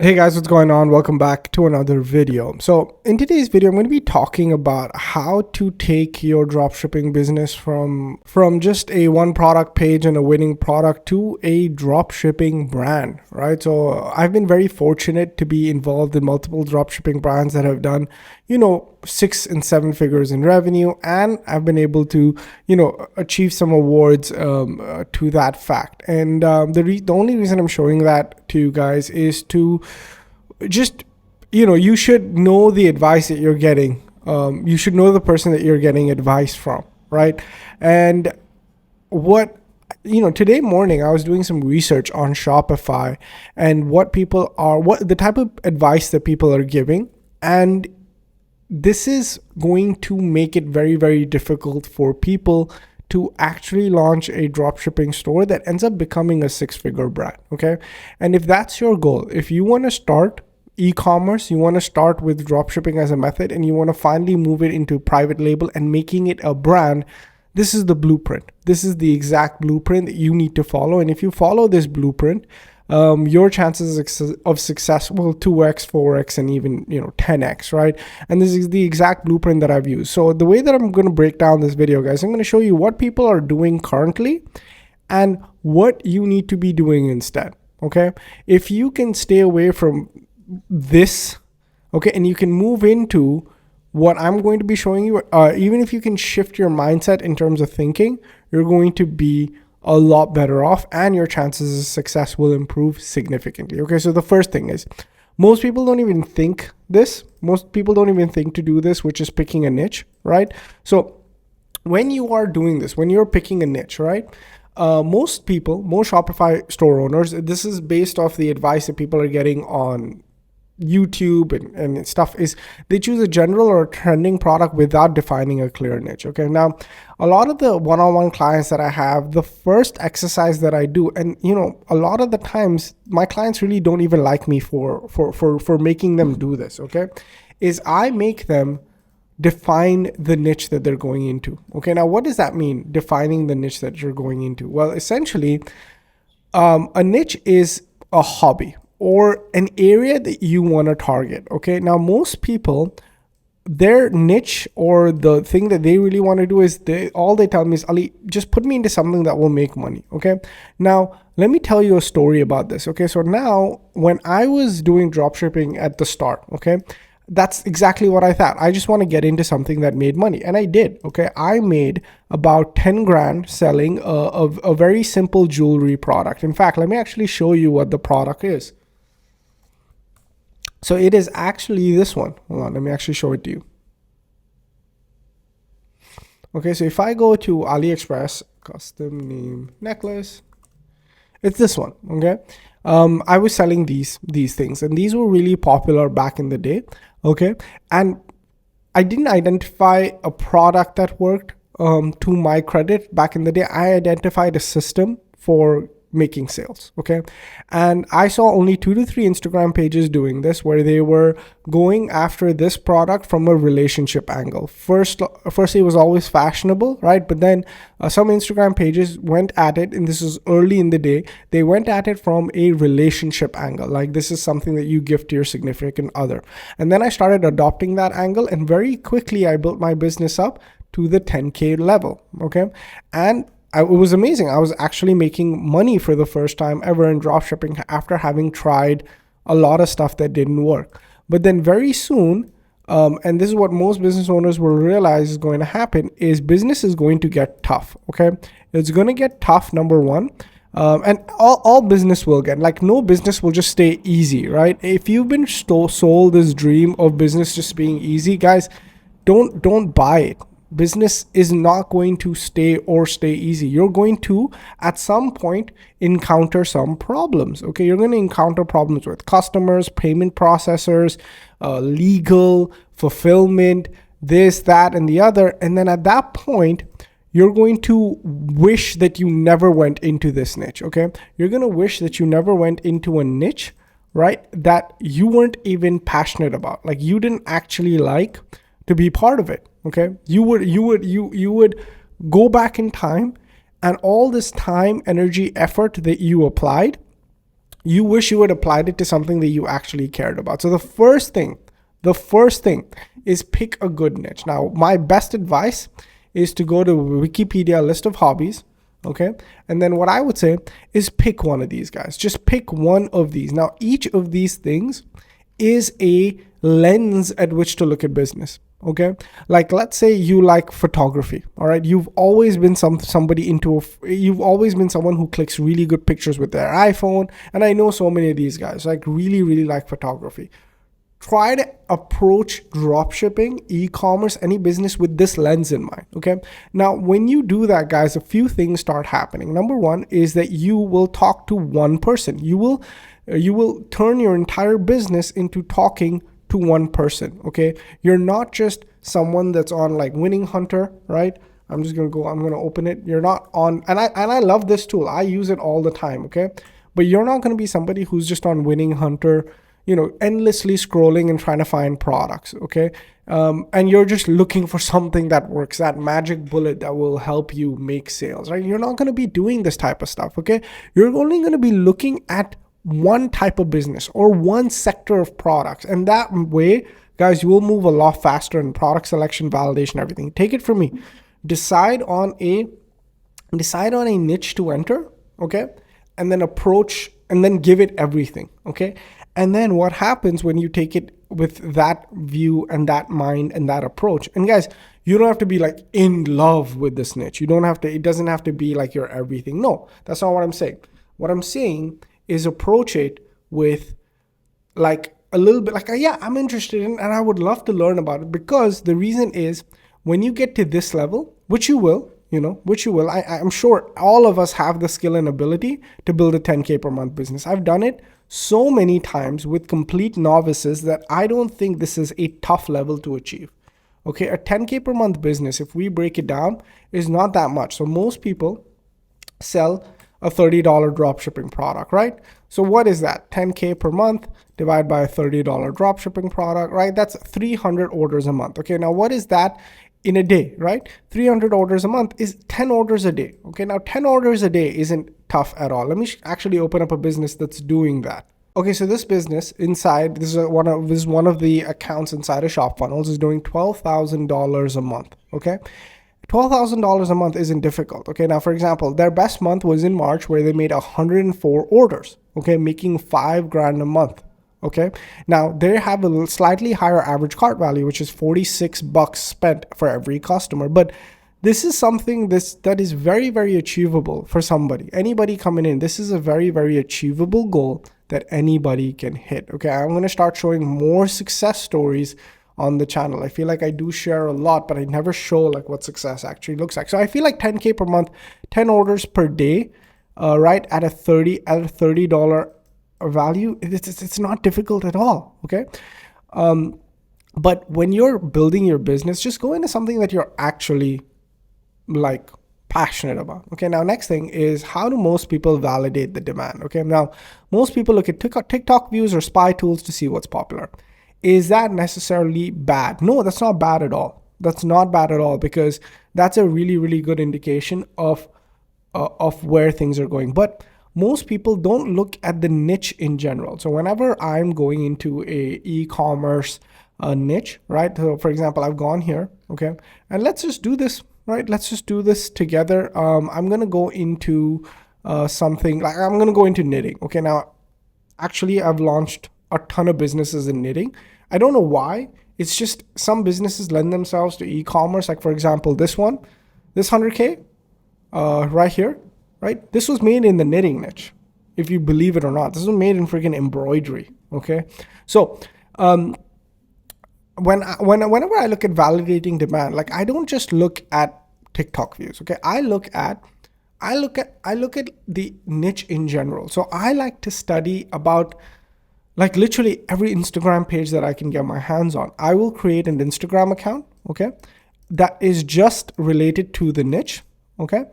Hey guys, what's going on? Welcome back to another video. So in today's video, I'm going to be talking about how to take your dropshipping business from just a one product page and a winning product to a dropshipping brand, right? So I've been very fortunate to be involved in multiple dropshipping brands that have done, 6 and 7 figures in revenue, and I've been able to, achieve some awards to that fact. And the only reason I'm showing that to you guys is to just, you should know the advice that you're getting. You should know the person that you're getting advice from, right? And today morning I was doing some research on Shopify and what the type of advice that people are giving. And this is going to make it very, very difficult for people to actually launch a dropshipping store that ends up becoming a 6-figure brand, okay? And if that's your goal, if you want to start e-commerce, you want to start with dropshipping as a method, and you want to finally move it into private label and making it a brand, this is the blueprint. This is the exact blueprint that you need to follow. And if you follow this blueprint, your chances of success will 2x, 4x, and even 10x, right? And this is the exact blueprint that I've used. So the way that I'm going to break down this video, guys, I'm going to show you what people are doing currently and what you need to be doing instead. Okay, if you can stay away from this, okay, and you can move into what I'm going to be showing you, even if you can shift your mindset in terms of thinking, you're going to be a lot better off, and your chances of success will improve significantly. Okay, so the first thing is, most people don't even think this. Most people don't even think to do this, which is picking a niche, right? So when you are doing this, when you're picking a niche, right? Most Shopify store owners, this is based off the advice that people are getting on YouTube and stuff, is they choose a general or a trending product without defining a clear niche. Okay, now a lot of the one-on-one clients that I have, the first exercise that I do, and a lot of the times my clients really don't even like me for making them do this, okay, is I make them define the niche that they're going into. Okay, now what does that mean, defining the niche that you're going into? Well, essentially, a niche is a hobby or an area that you want to target. Okay, now most people, their niche or the thing that they really want to do is all they tell me is, Ali, just put me into something that will make money. Okay, now let me tell you a story about this. Okay, so now when I was doing dropshipping at the start, okay, that's exactly what I thought. I just want to get into something that made money, and I did. Okay, I made about 10 grand selling a very simple jewelry product. In fact, let me actually show you what the product is. So it is actually this one. Hold on, let me actually show it to you. Okay, so if I go to AliExpress, custom name necklace, it's this one. Okay, I was selling these things, and these were really popular back in the day. Okay, and I didn't identify a product that worked to my credit back in the day. I identified a system for making sales. Okay, and I saw only 2 to 3 Instagram pages doing this, where they were going after this product from a relationship angle. Firstly, it was always fashionable, right? But then some Instagram pages went at it, and this is early in the day, they went at it from a relationship angle, like this is something that you give to your significant other. And then I started adopting that angle, and very quickly I built my business up to the 10K level. Okay, and it was amazing. I was actually making money for the first time ever in dropshipping after having tried a lot of stuff that didn't work. But then very soon, and this is what most business owners will realize is going to happen, is business is going to get tough. Okay, it's going to get tough, number one. And all business will get, like, no business will just stay easy, right? If you've been sold this dream of business just being easy, guys, don't buy it. Business is not going to stay easy. You're going to, at some point, encounter some problems. Okay, you're going to encounter problems with customers, payment processors, legal, fulfillment, this, that, and the other. And then at that point, you're going to wish that you never went into this niche. Okay, you're going to wish that you never went into a niche, right, that you weren't even passionate about, like you didn't actually like to be part of it. Okay, you would go back in time, and all this time, energy, effort that you applied, you wish you had applied it to something that you actually cared about. So the first thing is pick a good niche. Now, my best advice is to go to Wikipedia list of hobbies, okay? And then what I would say is pick one of these guys. Just pick one of these. Now, each of these things is a lens at which to look at business. Okay, like let's say you like photography. All right, you've always been you've always been someone who clicks really good pictures with their iPhone, and I know so many of these guys like really like photography. Try to approach dropshipping, e-commerce, any business with this lens in mind. Okay, now when you do that, guys, a few things start happening. Number one is that you will talk to one person. You will turn your entire business into talking to one person. Okay, you're not just someone that's on like Winning Hunter, right? I'm gonna open it. You're not on, and I love this tool. I use it all the time. Okay, but you're not going to be somebody who's just on Winning Hunter, endlessly scrolling and trying to find products. Okay, and you're just looking for something that works, that magic bullet that will help you make sales, right? You're not going to be doing this type of stuff. Okay, you're only going to be looking at one type of business or one sector of products, and that way, guys, you will move a lot faster in product selection, validation, everything. Take it from me. Decide on a niche to enter, okay, and then give it everything, okay. And then what happens when you take it with that view and that mind and that approach? And guys, you don't have to be like in love with this niche. It doesn't have to be like your everything. No, that's not what I'm saying. What I'm saying is approach it with like a little bit like, yeah, I'm interested in, and I would love to learn about it, because the reason is when you get to this level, which you will, I'm sure all of us have the skill and ability to build a 10K per month business. I've done it so many times with complete novices that I don't think this is a tough level to achieve. Okay, a 10K per month business, if we break it down, is not that much. So most people sell a $30 dropshipping product, right? So what is that? 10K per month divided by a $30 dropshipping product, right? That's 300 orders a month. Okay, now what is that in a day, right? 300 orders a month is 10 orders a day. Okay, now 10 orders a day isn't tough at all. Let me actually open up a business that's doing that. Okay, so this business inside, this is one of the accounts inside of Shop Funnels, is doing $12,000 a month. Okay, $12,000 a month isn't difficult. Okay, now for example, their best month was in March, where they made 104 orders. Okay, making $5,000 a month. Okay, now they have a slightly higher average cart value, which is $46 spent for every customer. But this is something that is very, very achievable for somebody. Anybody coming in, this is a very, very achievable goal that anybody can hit. Okay, I'm going to start showing more success stories on the channel. I feel like I do share a lot, but I never show like what success actually looks like. So I feel like 10K per month, 10 orders per day, right, at a $30 value, it's not difficult at all. Okay, but when you're building your business, just go into something that you're actually like passionate about. Okay, now next thing is, how do most people validate the demand? Okay, now most people look at TikTok views or spy tools to see what's popular. Is that necessarily bad? No, that's not bad at all. That's not bad at all, because that's a really, really good indication of where things are going. But most people don't look at the niche in general. So whenever I'm going into a e-commerce niche, right? So for example, I've gone here, okay, and let's just do this, right? Let's just do this together. I'm gonna go into something like, I'm gonna go into knitting. Okay, now actually I've launched a ton of businesses in knitting. I don't know why. It's just some businesses lend themselves to e-commerce. Like for example, this 100K right here, right? This was made in the knitting niche, if you believe it or not. This was made in freaking embroidery. Okay, so whenever I look at validating demand, like I don't just look at TikTok views. Okay, I look at the niche in general. So I like to study about like literally every Instagram page that I can get my hands on. I will create an Instagram account, okay, that is just related to the niche, okay,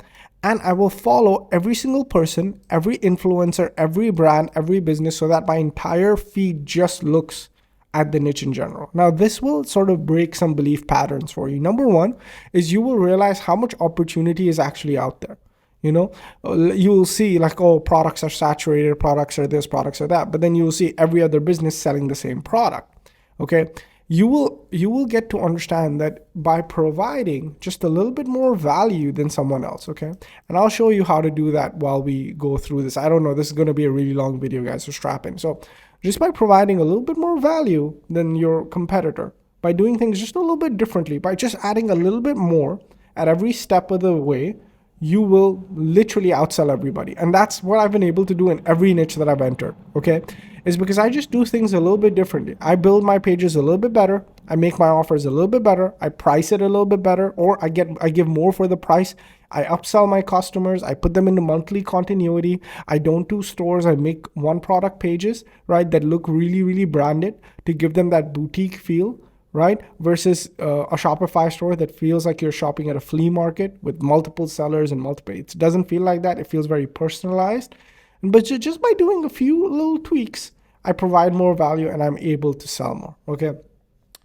and I will follow every single person, every influencer, every brand, every business, so that my entire feed just looks at the niche in general. Now, this will sort of break some belief patterns for you. Number one is you will realize how much opportunity is actually out there. You know, you will see like, oh, products are saturated, products are this, products are that, but then you will see every other business selling the same product. Okay, you will get to understand that by providing just a little bit more value than someone else. Okay, and I'll show you how to do that while we go through this. I don't know, this is going to be a really long video, guys, so strap in. So just by providing a little bit more value than your competitor, by doing things just a little bit differently, by just adding a little bit more at every step of the way, you will literally outsell everybody. And that's what I've been able to do in every niche that I've entered, okay? Is because I just do things a little bit differently. I build my pages a little bit better. I make my offers a little bit better. I price it a little bit better, or I give more for the price. I upsell my customers. I put them into monthly continuity. I don't do stores. I make one product pages, right, that look really, really branded to give them that boutique feel, right? Versus a Shopify store that feels like you're shopping at a flea market with multiple sellers and multiple. It doesn't feel like that. It feels very personalized. But just by doing a few little tweaks, I provide more value and I'm able to sell more. Okay.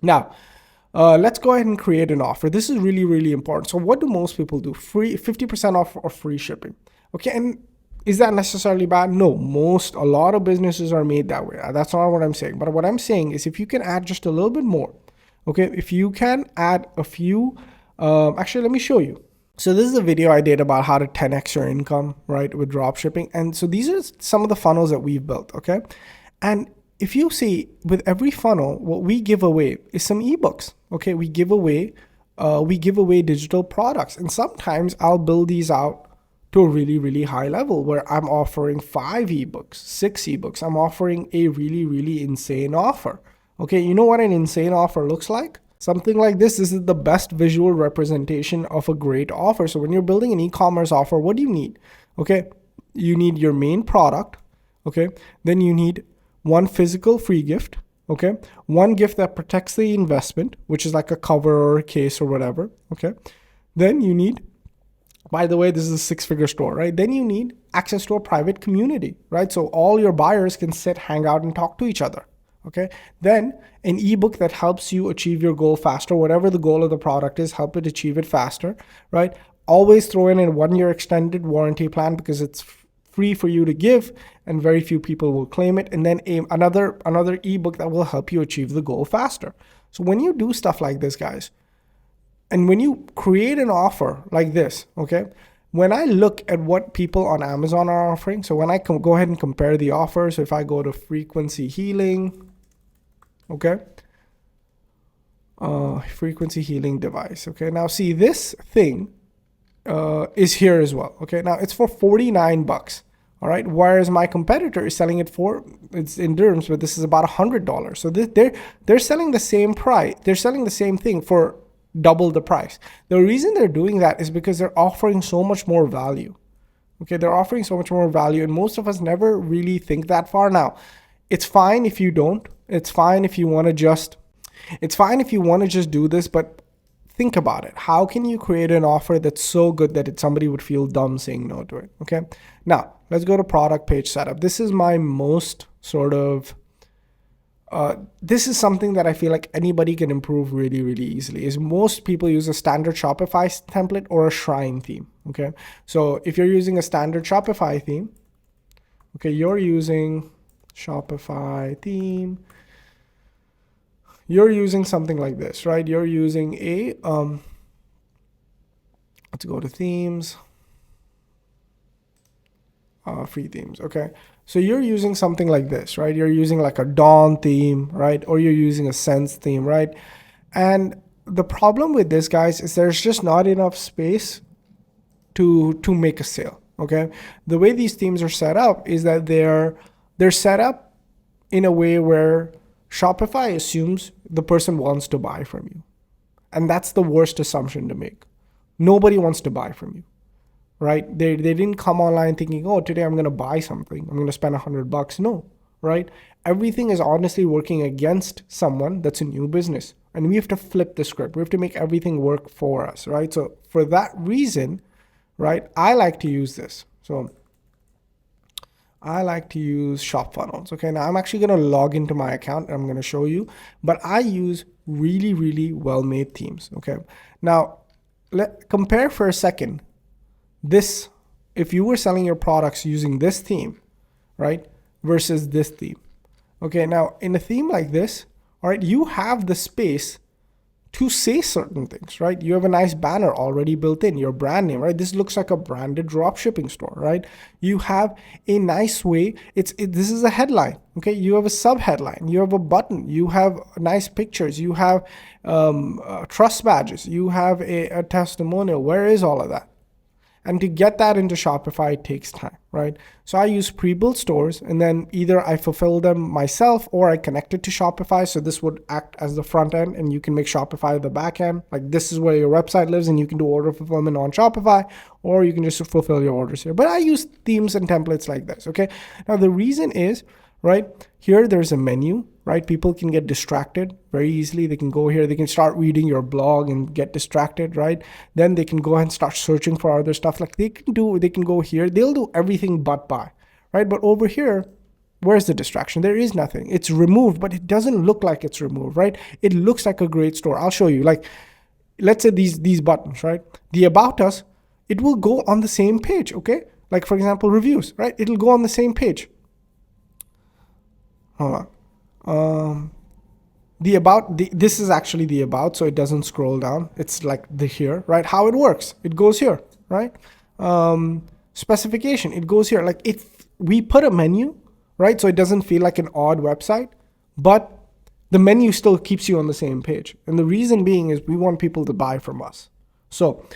Now, let's go ahead and create an offer. This is really, really important. So what do most people do? Free 50% off or free shipping. Okay. And is that necessarily bad? No, a lot of businesses are made that way. That's not what I'm saying. But what I'm saying is if you can add just a little bit more, okay, if you can add a few, actually, let me show you. So this is a video I did about how to 10x your income, right, with dropshipping. And so these are some of the funnels that we've built, okay? And if you see, with every funnel, what we give away is some ebooks, okay? We give away digital products. And sometimes I'll build these out to a really, really high level where I'm offering 5 ebooks, 6 ebooks. I'm offering a really, really insane offer. Okay, you know what an insane offer looks like? Something like this. This is the best visual representation of a great offer. So when you're building an e-commerce offer, what do you need? Okay, you need your main product. Okay, then you need one physical free gift. Okay, one gift that protects the investment, which is like a cover or a case or whatever. Okay, then you need, by the way, this is a 6-figure store, right? Then you need access to a private community, right? So all your buyers can sit, hang out, and talk to each other. Okay, then an ebook that helps you achieve your goal faster, whatever the goal of the product is, help it achieve it faster, right? Always throw in a 1-year extended warranty plan because it's free for you to give and very few people will claim it. And then another ebook that will help you achieve the goal faster. So when you do stuff like this, guys, and when you create an offer like this, okay, when I look at what people on Amazon are offering, so when I go ahead and compare the offers, so if I go to frequency healing, okay, frequency healing device. Okay, now see, this thing is here as well. Okay, now it's for $49. All right, whereas my competitor is selling it for, it's in dirhams, but this is about $100. So they're selling the same price. They're selling the same thing for double the price. The reason they're doing that is because they're offering so much more value. Okay, they're offering so much more value, and most of us never really think that far. Now, it's fine if you don't. It's fine if you want to just do this, but think about it. How can you create an offer that's so good that somebody would feel dumb saying no to it? Okay. Now let's go to product page setup. This is my most sort of, this is something that I feel like anybody can improve really, really easily. Is most people use a standard Shopify template or a Shrine theme. Okay. So if you're using a standard Shopify theme, okay, you're using Shopify theme, you're using something like this, right? You're using a, let's go to themes, free themes, okay? So you're using something like this, right? You're using like a Dawn theme, right? Or you're using a Sense theme, right? And the problem with this, guys, is there's just not enough space to make a sale, okay? The way these themes are set up is that they're set up in a way where Shopify assumes the person wants to buy from you. And that's the worst assumption to make. Nobody wants to buy from you, right? They didn't come online thinking, oh, today I'm going to buy something. I'm going to spend $100. No, right? Everything is honestly working against someone that's a new business. And we have to flip the script. We have to make everything work for us, right? So for that reason, right, I like to use this. So I like to use shop funnels. Okay, now I'm actually going to log into my account and I'm going to show you, but I use really, really well-made themes. Okay, now compare for a second this if you were selling your products using this theme, right, versus this theme. Okay, now in a theme like this, all right, you have the space to say certain things, right? You have a nice banner already built in, your brand name, right? This looks like a branded dropshipping store, right? You have a nice way. This is a headline, okay? You have a sub headline, you have a button, you have nice pictures, you have trust badges, you have a testimonial. Where is all of that? And to get that into Shopify, it takes time, right? So I use pre-built stores, and then either I fulfill them myself or I connect it to Shopify. So this would act as the front end, and you can make Shopify the back end. Like this is where your website lives, and you can do order fulfillment on Shopify, or you can just fulfill your orders here. But I use themes and templates like this, okay? Now the reason is, right, here there's a menu, right? People can get distracted very easily. They can go here, they can start reading your blog and get distracted, right? Then they can go ahead and start searching for other stuff. Like they can go here, they'll do everything but buy, right? But over here, where's the distraction? There is nothing. It's removed, but it doesn't look like it's removed, right? It looks like a great store. I'll show you. Like, let's say these buttons, right? The About Us, it will go on the same page, okay? Like for example, reviews, right? It'll go on the same page. Hold on. This is actually the about, so it doesn't scroll down. It's like the here, right? How it works, it goes here, right? Specification, it goes here. Like we put a menu, right? So it doesn't feel like an odd website, but the menu still keeps you on the same page. And the reason being is we want people to buy from us. So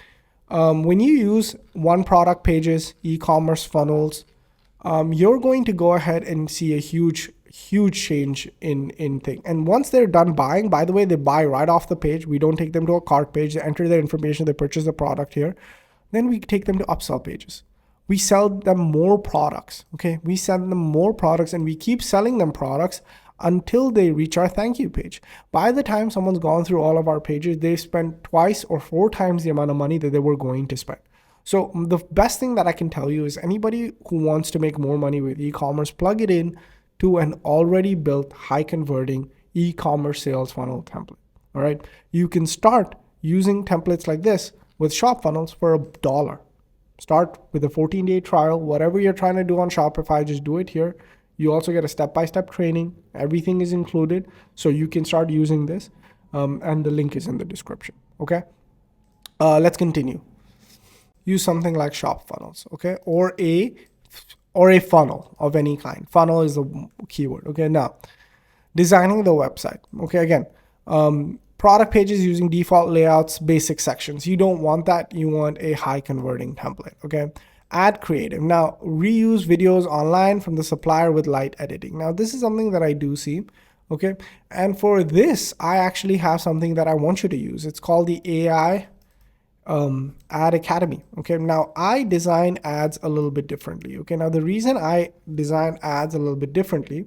when you use one product pages, e-commerce funnels, you're going to go ahead and see a huge change in thing. And once they're done buying, by the way, they buy right off the page. We don't take them to a cart page. They enter their information, they purchase the product here. Then we take them to upsell pages. We sell them more products, okay? We sell them more products, and we keep selling them products until they reach our thank you page. By the time someone's gone through all of our pages, they've spent 2 or 4 times the amount of money that they were going to spend. So the best thing that I can tell you is anybody who wants to make more money with e-commerce, plug it in to an already built high converting e-commerce sales funnel template. All right. You can start using templates like this with shop funnels for $1. Start with a 14-day trial. Whatever you're trying to do on Shopify, just do it here. You also get a step-by-step training. Everything is included. So you can start using this. And the link is in the description. Okay. Let's continue. Use something like shop funnels. Okay. Or a funnel of any kind. Funnel is the keyword. Okay, now designing the website. Okay, again, product pages using default layouts, basic sections. You don't want that. You want a high converting template. Okay, add creative. Now reuse videos online from the supplier with light editing. Now this is something that I do see. Okay, and for this, I actually have something that I want you to use. It's called the AI Ad Academy. Okay, now I design ads a little bit differently. Okay, now the reason I design ads a little bit differently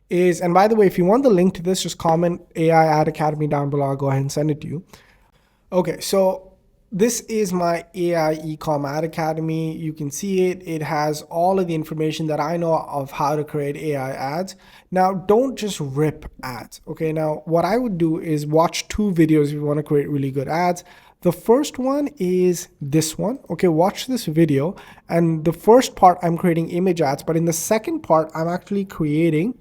is, and by the way, if you want the link to this, just comment AI Ad Academy down below. I'll go ahead and send it to you. Okay, so this is my AI Ecom Ad Academy. You can see it. It has all of the information that I know of how to create AI ads. Now, don't just rip ads. Okay, now what I would do is watch 2 videos if you want to create really good ads. The first one is this one. Okay, watch this video. And the first part, I'm creating image ads, but in the second part, I'm actually creating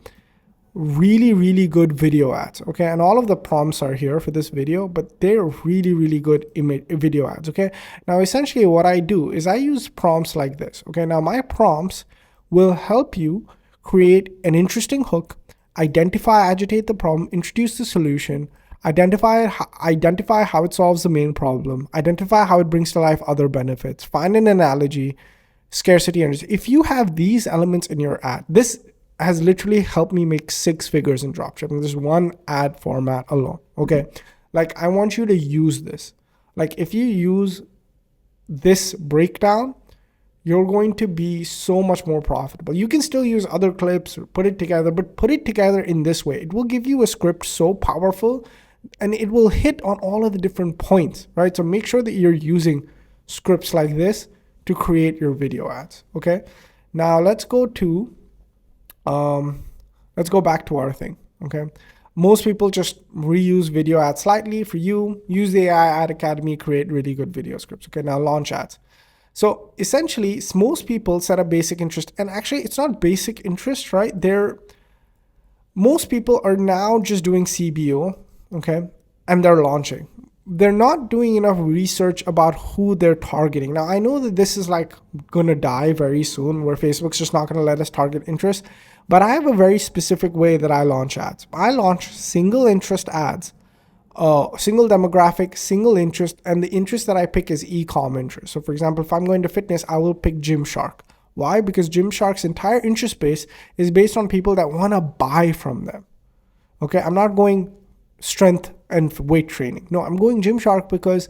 really good video ads. Okay, and all of the prompts are here for this video, but they're really good video ads. Okay, now essentially what I do is I use prompts like this. Okay, now my prompts will help you create an interesting hook, agitate the problem, introduce the solution, identify how it solves the main problem, identify how it brings to life other benefits, find an analogy, scarcity. And if you have these elements in your ad, this has literally helped me make 6 figures in dropshipping. This one ad format alone. Okay, like I want you to use this. Like if you use this breakdown, you're going to be so much more profitable. You can still use other clips or put it together, but put it together in this way. It will give you a script so powerful, and it will hit on all of the different points, right? So make sure that you're using scripts like this to create your video ads. Okay, now let's go back to our thing. Okay, most people just reuse video ads slightly. For you, use the AI Ad Academy, create really good video scripts. Okay, now launch ads. So essentially, most people set a basic interest, and actually it's not basic interest, right? Most people are now just doing CBO, okay? And they're launching. They're not doing enough research about who they're targeting. Now, I know that this is like gonna die very soon, where Facebook's just not gonna let us target interest, but I have a very specific way that I launch ads. I launch single interest ads, single demographic, single interest, and the interest that I pick is e-com interest. So for example, if I'm going to fitness, I will pick Gymshark. Why? Because Gymshark's entire interest base is based on people that want to buy from them. Okay, I'm not going strength and weight training. No, I'm going Gymshark because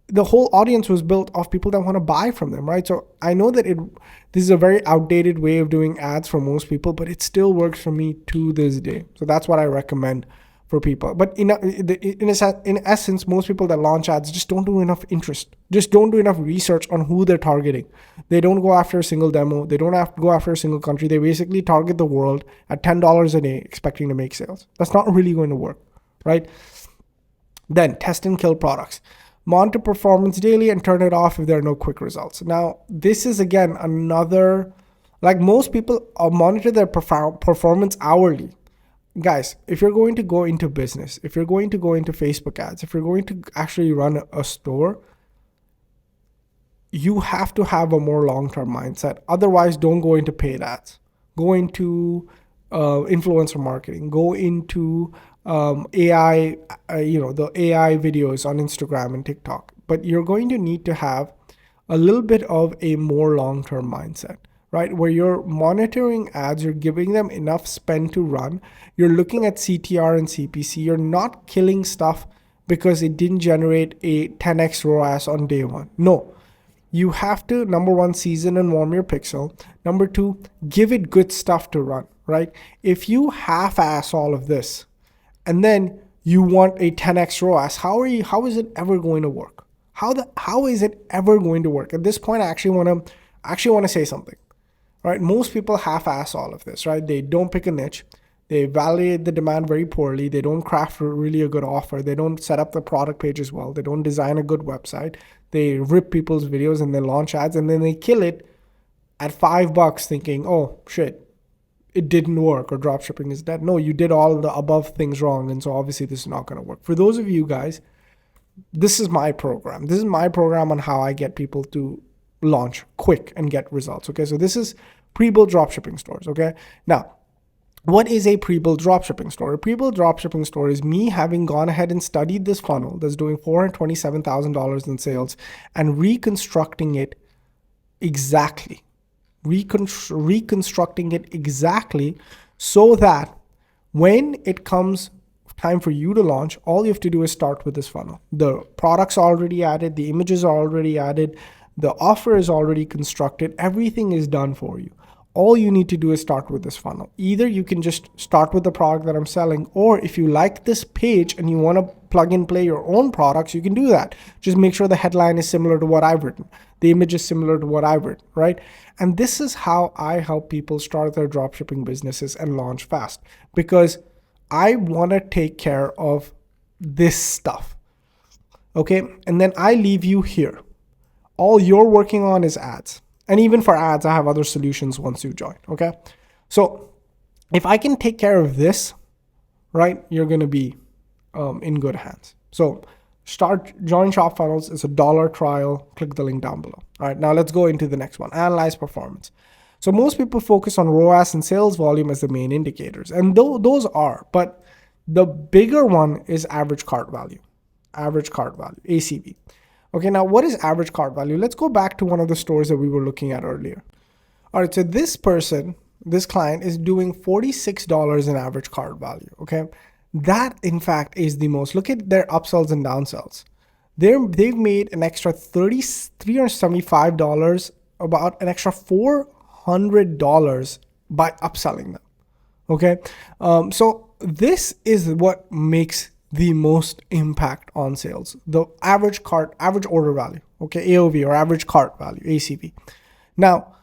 the whole audience was built off people that want to buy from them, right? So I know that this is a very outdated way of doing ads for most people, but it still works for me to this day. So that's what I recommend for people. But in essence, most people that launch ads just don't do enough interest, just don't do enough research on who they're targeting. They don't go after a single demo. They don't have to go after a single country. They basically target the world at $10 a day, expecting to make sales. That's not really going to work, right? Then test and kill products. Monitor performance daily and turn it off if there are no quick results. Now, this is again another, like most people monitor their performance hourly. Guys, if you're going to go into business, if you're going to go into Facebook ads, if you're going to actually run a store, you have to have a more long-term mindset. Otherwise, don't go into paid ads. Go into influencer marketing. Go into AI, the AI videos on Instagram and TikTok. But you're going to need to have a little bit of a more long-term mindset, right? Where you're monitoring ads, you're giving them enough spend to run. You're looking at CTR and CPC. You're not killing stuff because it didn't generate a 10x ROAS on day one. No, you have to, number one, season and warm your pixel. Number two, give it good stuff to run, right? If you half-ass all of this and then you want a 10x ROAS, how is it ever going to work? How is it ever going to work? At this point, I actually want to say something. Right? Most people half-ass all of this, right? They don't pick a niche. They evaluate the demand very poorly. They don't craft really a good offer. They don't set up the product page as well. They don't design a good website. They rip people's videos and they launch ads and then they kill it at $5 thinking, oh shit, it didn't work or dropshipping is dead. No, you did all the above things wrong. And so obviously this is not going to work. For those of you guys, this is my program. This is my program on how I get people to launch quick and get results. Okay, so this is pre-built dropshipping stores. Okay, now what is a pre-built dropshipping store? A pre-built dropshipping store is me having gone ahead and studied this funnel that's doing $427,000 in sales and reconstructing it exactly, reconstructing it exactly so that when it comes time for you to launch, all you have to do is start with this funnel. The products are already added, the images are already added, the offer is already constructed, everything is done for you. All you need to do is start with this funnel. Either you can just start with the product that I'm selling, or if you like this page and you want to plug and play your own products, you can do that. Just make sure the headline is similar to what I've written. The image is similar to what I've written, right? And this is how I help people start their dropshipping businesses and launch fast, because I want to take care of this stuff. Okay, and then I leave you here. All you're working on is ads. And even for ads, I have other solutions once you join, okay? So if I can take care of this, right, you're going to be in good hands. So join Shop Funnels. It's a $1 trial. Click the link down below. All right, now let's go into the next one. Analyze performance. So most people focus on ROAS and sales volume as the main indicators. And those are, but the bigger one is average cart value, ACV. Okay, now what is average cart value? Let's go back to one of the stores that we were looking at earlier. All right, so this client is doing $46 in average cart value, okay? That, in fact, is the most. Look at their upsells and downsells. They've made an extra $375, about an extra $400 by upselling them, okay? So this is what makes the most impact on sales. The average order value, okay, AOV, or average cart value, ACV. Now,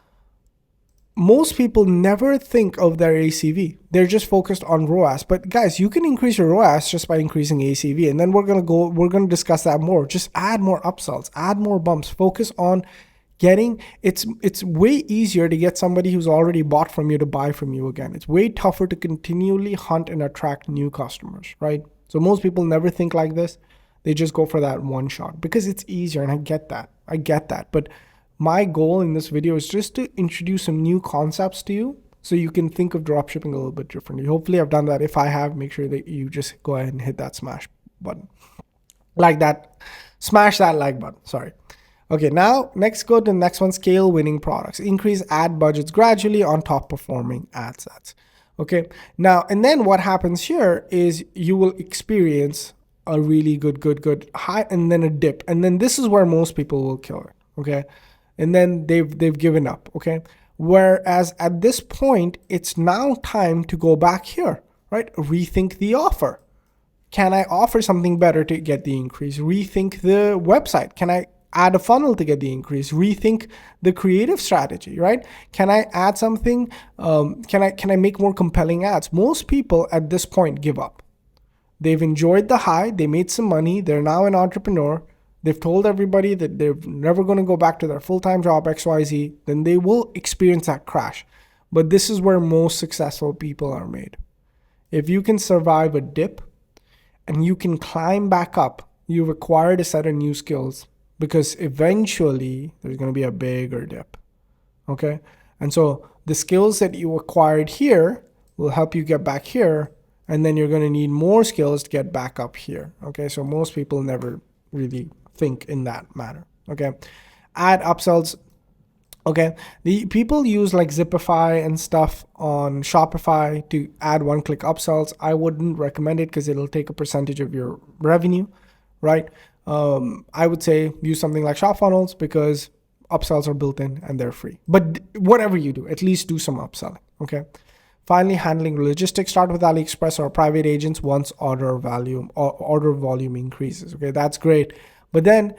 most people never think of their ACV. They're just focused on ROAS. But guys, you can increase your ROAS just by increasing ACV. And then we're going to discuss that more. Just add more upsells, add more bumps, focus on It's way easier to get somebody who's already bought from you to buy from you again. It's way tougher to continually hunt and attract new customers, right? So most people never think like this. They just go for that one shot because it's easier, and I get that. But my goal in this video is just to introduce some new concepts to you so you can think of dropshipping a little bit differently. Hopefully I've done that. If I have, make sure that you just go ahead and hit that smash button. Like that. Smash that like button. Sorry. Okay, now next go to the next one, scale winning products. Increase ad budgets gradually on top performing ad sets. Okay, now, and then what happens here is you will experience a really good high and then a dip. And then this is where most people will kill it. Okay, and then they've given up. Okay, whereas at this point, it's now time to go back here, right? Rethink the offer. Can I offer something better to get the increase? Rethink the website. Can I add a funnel to get the increase? Rethink the creative strategy, right? Can I add something? Can I make more compelling ads? Most people at this point give up. They've enjoyed the high. They made some money. They're now an entrepreneur. They've told everybody that they're never going to go back to their full-time job, XYZ. Then they will experience that crash. But this is where most successful people are made. If you can survive a dip and you can climb back up, you've acquired a set of new skills, because eventually there's going to be a bigger dip. Okay. And so the skills that you acquired here will help you get back here. And then you're going to need more skills to get back up here. Okay. So most people never really think in that manner. Okay. Add upsells. Okay. The people use like Zipify and stuff on Shopify to add one-click upsells. I wouldn't recommend it because it'll take a percentage of your revenue, right? I would say use something like Shop Funnels because upsells are built in and they're free. But whatever you do, at least do some upselling. Okay. Finally, handling logistics. Start with AliExpress or private agents once order volume increases. Okay, that's great. But then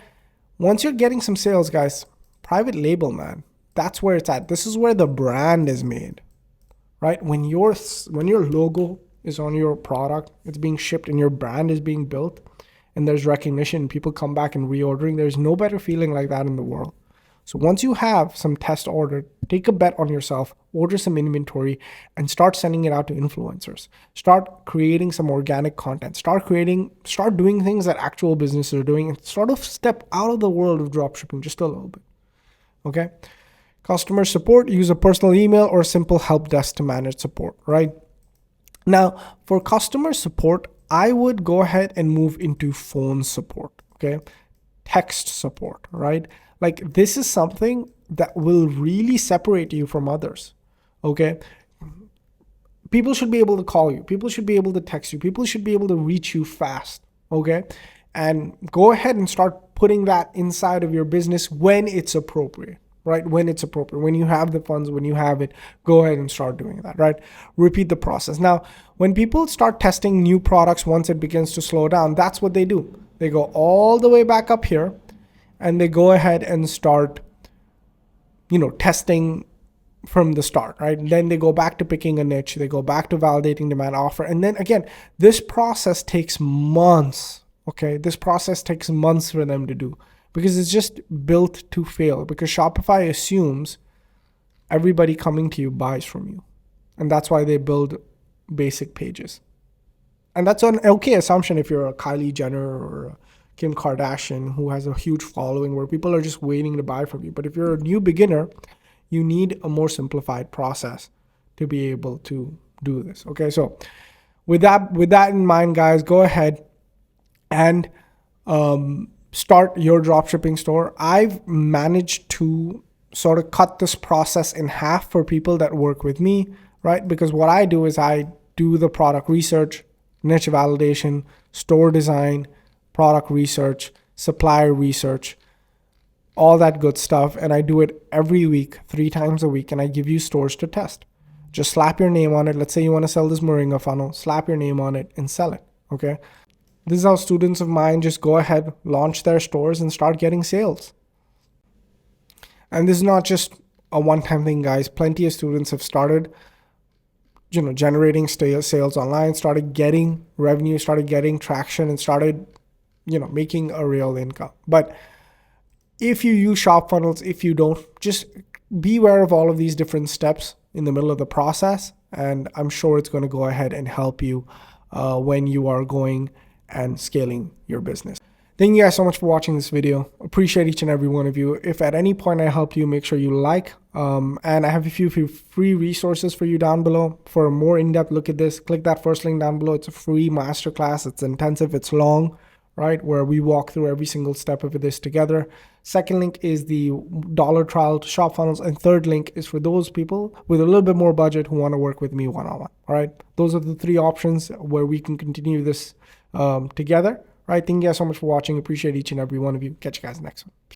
once you're getting some sales, guys, private label, man, that's where it's at. This is where the brand is made, right? When your logo is on your product, it's being shipped and your brand is being built, and there's recognition, people come back and reordering. There's no better feeling like that in the world. So once you have some test ordered, take a bet on yourself, order some inventory, and start sending it out to influencers. Start creating some organic content. Start doing things that actual businesses are doing, and sort of step out of the world of dropshipping just a little bit. Okay? Customer support, use a personal email or a simple help desk to manage support, right? Now, for customer support, I would go ahead and move into phone support, okay? Text support, right? Like this is something that will really separate you from others, okay? People should be able to call you. People should be able to text you. People should be able to reach you fast, okay? And go ahead and start putting that inside of your business when it's appropriate. Right? When it's appropriate, when you have the funds, when you have it, go ahead and start doing that, right? Repeat the process. Now, when people start testing new products, once it begins to slow down, that's what they do. They go all the way back up here and they go ahead and start, testing from the start, right? And then they go back to picking a niche. They go back to validating demand offer. And then again, this process takes months, okay? This process takes months for them to do. Because it's just built to fail. Because Shopify assumes everybody coming to you buys from you. And that's why they build basic pages. And that's an okay assumption if you're a Kylie Jenner or a Kim Kardashian who has a huge following where people are just waiting to buy from you. But if you're a new beginner, you need a more simplified process to be able to do this. Okay, so with that in mind, guys, go ahead and start your dropshipping store. I've managed to sort of cut this process in half for people that work with me, right? Because what I do is I do the product research, niche validation, store design, product research, supplier research, all that good stuff. And I do it every week, 3 times a week. And I give you stores to test. Just slap your name on it. Let's say you want to sell this Moringa funnel, slap your name on it and sell it. Okay. This is how students of mine just go ahead, launch their stores and start getting sales. And this is not just a one-time thing, guys. Plenty of students have started, generating sales online, started getting revenue, started getting traction, and started, making a real income. But If you use shop funnels, if you don't, just be aware of all of these different steps in the middle of the process. And I'm sure it's going to go ahead and help you when you are going and scaling your business. Thank you guys so much for watching this video. Appreciate each and every one of you. If at any point I helped you, make sure you like. And I have a few free resources for you down below. For a more in-depth look at this, click that first link down below. It's a free masterclass. It's intensive. It's long, right? Where we walk through every single step of this together. Second link is the dollar trial to shop funnels. And third link is for those people with a little bit more budget who want to work with me one-on-one, all right? Those are the three options where we can continue this together. All right, thank you guys so much for watching. Appreciate each and every one of you. Catch you guys next one.